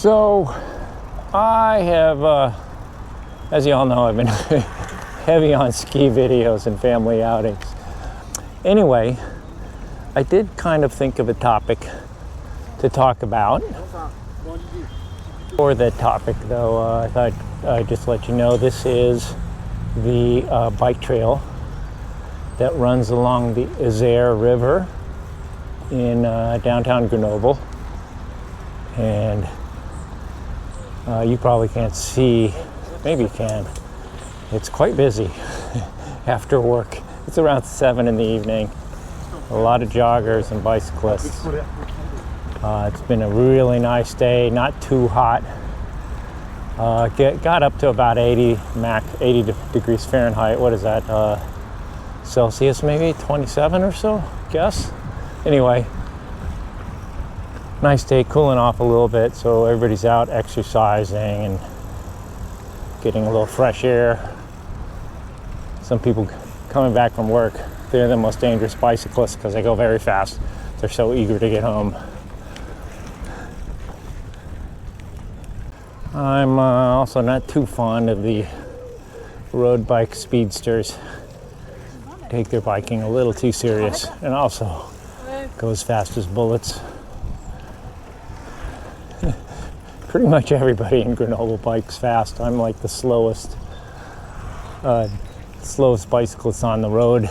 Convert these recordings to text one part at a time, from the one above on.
So I have, as you all know, I've been heavy on ski videos and family outings. Anyway, I did kind of think of a topic to talk about. For the topic, though, I thought I'd just let you know this is the bike trail that runs along the Isère River in downtown Grenoble. And you probably can't see, maybe you can. It's quite busy after work. It's around 7 in the evening. A lot of joggers and bicyclists. It's been a really nice day, not too hot. Got up to about 80 degrees Fahrenheit. What is that? Celsius maybe, 27 or so, guess. Anyway, nice day, cooling off a little bit, so everybody's out exercising and getting a little fresh air. Some people coming back from work, they're the most dangerous bicyclists because they go very fast. They're so eager to get home. I'm also not too fond of the road bike speedsters. Take their biking a little too serious and also go as fast as bullets. Pretty much everybody in Grenoble bikes fast. I'm like the slowest bicyclist on the road.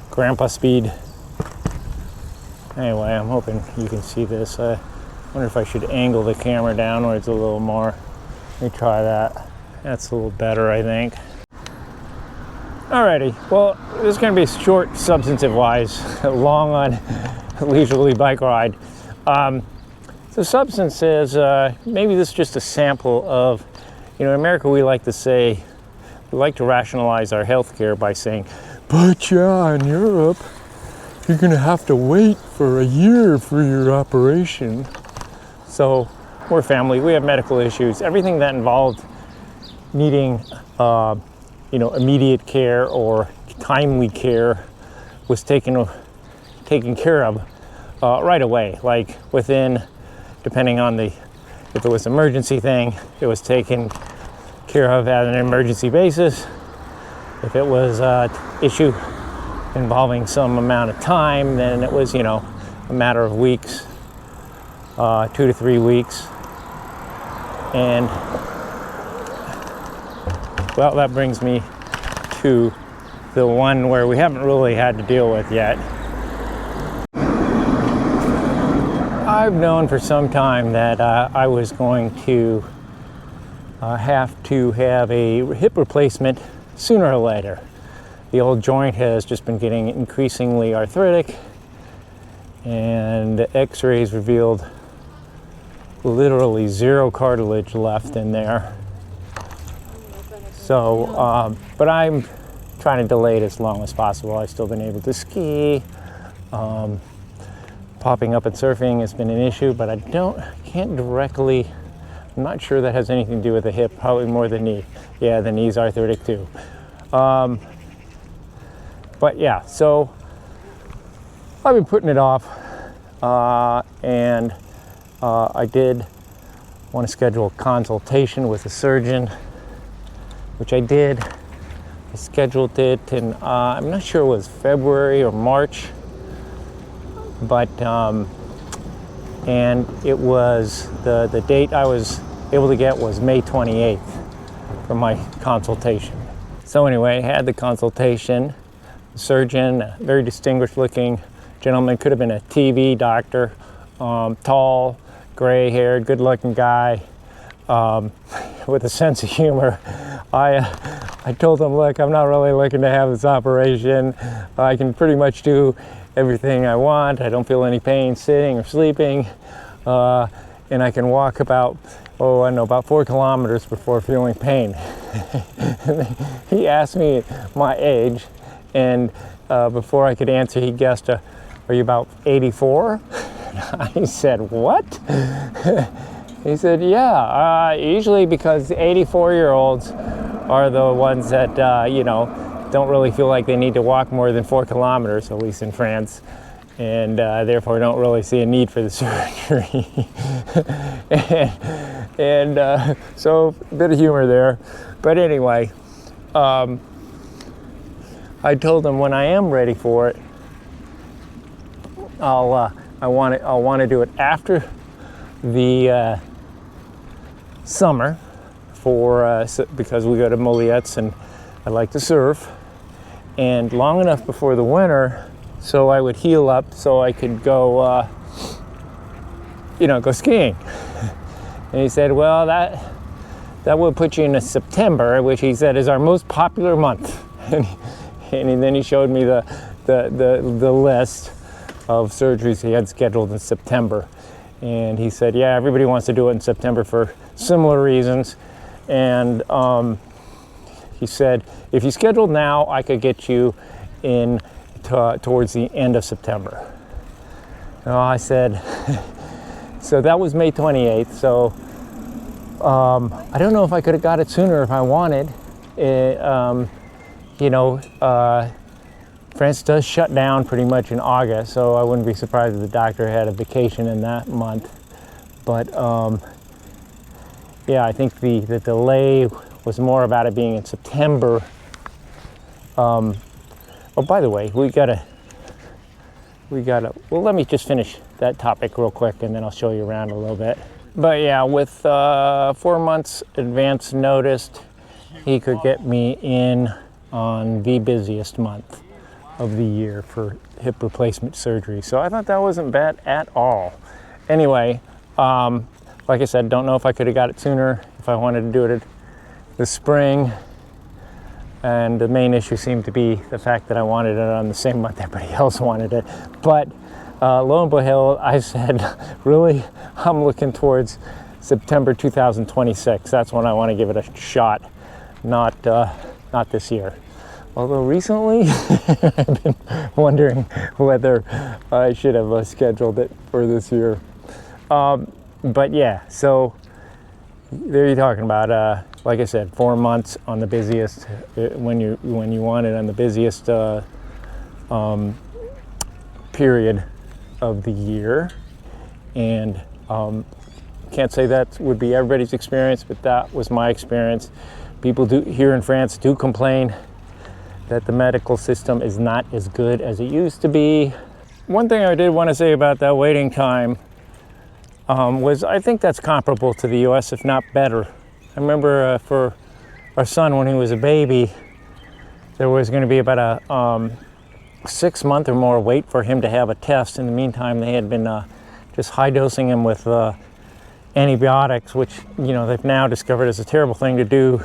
Grandpa speed. Anyway, I'm hoping you can see this. I wonder if I should angle the camera downwards a little more. Let me try that. That's a little better, I think. Alrighty, well, this is going to be a short, substantive-wise, long on leisurely bike ride. The substance is, maybe this is just a sample of, in America we like to say, we like to rationalize our healthcare by saying, but yeah, in Europe, you're going to have to wait for a year for your operation. So we're family, we have medical issues, everything that involved needing immediate care or timely care was taken care of right away, like within, depending on if it was an emergency thing, it was taken care of at an emergency basis. If it was an issue involving some amount of time, then it was, a matter of weeks, 2 to 3 weeks. And well, that brings me to the one where we haven't really had to deal with yet. I've known for some time that I was going to have to have a hip replacement sooner or later. The old joint has just been getting increasingly arthritic, and x-rays revealed literally zero cartilage left in there. So, but I'm trying to delay it as long as possible. I've still been able to ski. Popping up and surfing has been an issue, but I'm not sure that has anything to do with the hip, probably more the knee. Yeah, the knee's arthritic too. But yeah, so I've been putting it off, and I did want to schedule a consultation with a surgeon, which I did. I scheduled it in, I'm not sure it was February or March, but, and it was, the date I was able to get was May 28th for my consultation. So anyway, I had the consultation. The surgeon, a very distinguished looking gentleman, could have been a TV doctor, tall, gray haired, good looking guy, with a sense of humor. I told him, look, I'm not really looking to have this operation. I can pretty much do everything I want. I don't feel any pain sitting or sleeping. And I can walk about 4 kilometers before feeling pain. He asked me my age, and before I could answer, he guessed, are you about 84? I said, what? He said, yeah, usually because 84-year-olds are the ones that, don't really feel like they need to walk more than 4 kilometers, at least in France. and therefore don't really see a need for the surgery. and so a bit of humor there. But anyway, I told them when I am ready for it, I want to do it after the summer because we go to Moliettes and I like to surf, and long enough before the winter so I would heal up so I could go go skiing. And he said, well, that would put you into September, which he said is our most popular month. And then he showed me the list of surgeries he had scheduled in September. And he said, yeah, everybody wants to do it in September for similar reasons. And he said, if you scheduled now, I could get you in towards the end of September. Oh, I said, so that was May 28th. So I don't know if I could have got it sooner if I wanted. France does shut down pretty much in August, so I wouldn't be surprised if the doctor had a vacation in that month. But yeah, I think the delay was more about it being in September. Oh, by the way, we gotta. Well, let me just finish that topic real quick, and then I'll show you around a little bit. But yeah, with 4 months advance notice, he could get me in on the busiest month of the year for hip replacement surgery. So I thought that wasn't bad at all. Anyway, like I said, don't know if I could have got it sooner if I wanted to do it this spring. And the main issue seemed to be the fact that I wanted it on the same month everybody else wanted it. But lo and behold, I said, really, I'm looking towards September 2026. That's when I want to give it a shot, not this year. Although recently, I've been wondering whether I should have scheduled it for this year. But yeah, so there you're talking about, like I said, 4 months on the busiest, when you want it on the busiest period of the year. And can't say that would be everybody's experience, but that was my experience. People here in France do complain that the medical system is not as good as it used to be. One thing I did want to say about that waiting time was I think that's comparable to the US, if not better. I remember for our son when he was a baby, there was going to be about a 6 month or more wait for him to have a test. In the meantime, they had been just high dosing him with antibiotics, which they've now discovered is a terrible thing to do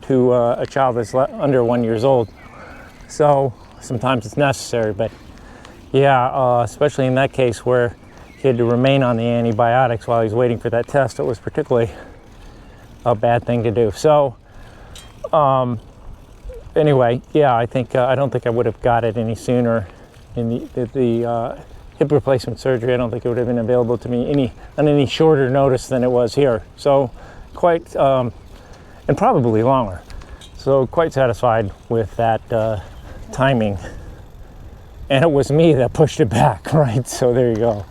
to a child that's under 1 year old. So sometimes it's necessary, but yeah, especially in that case where he had to remain on the antibiotics while he's waiting for that test, it was particularly a bad thing to do. So anyway, yeah, I don't think I would have got it any sooner in the hip replacement surgery. I don't think it would have been available to me on any shorter notice than it was here. So quite and probably longer. So quite satisfied with that timing. And it was me that pushed it back, right? So there you go.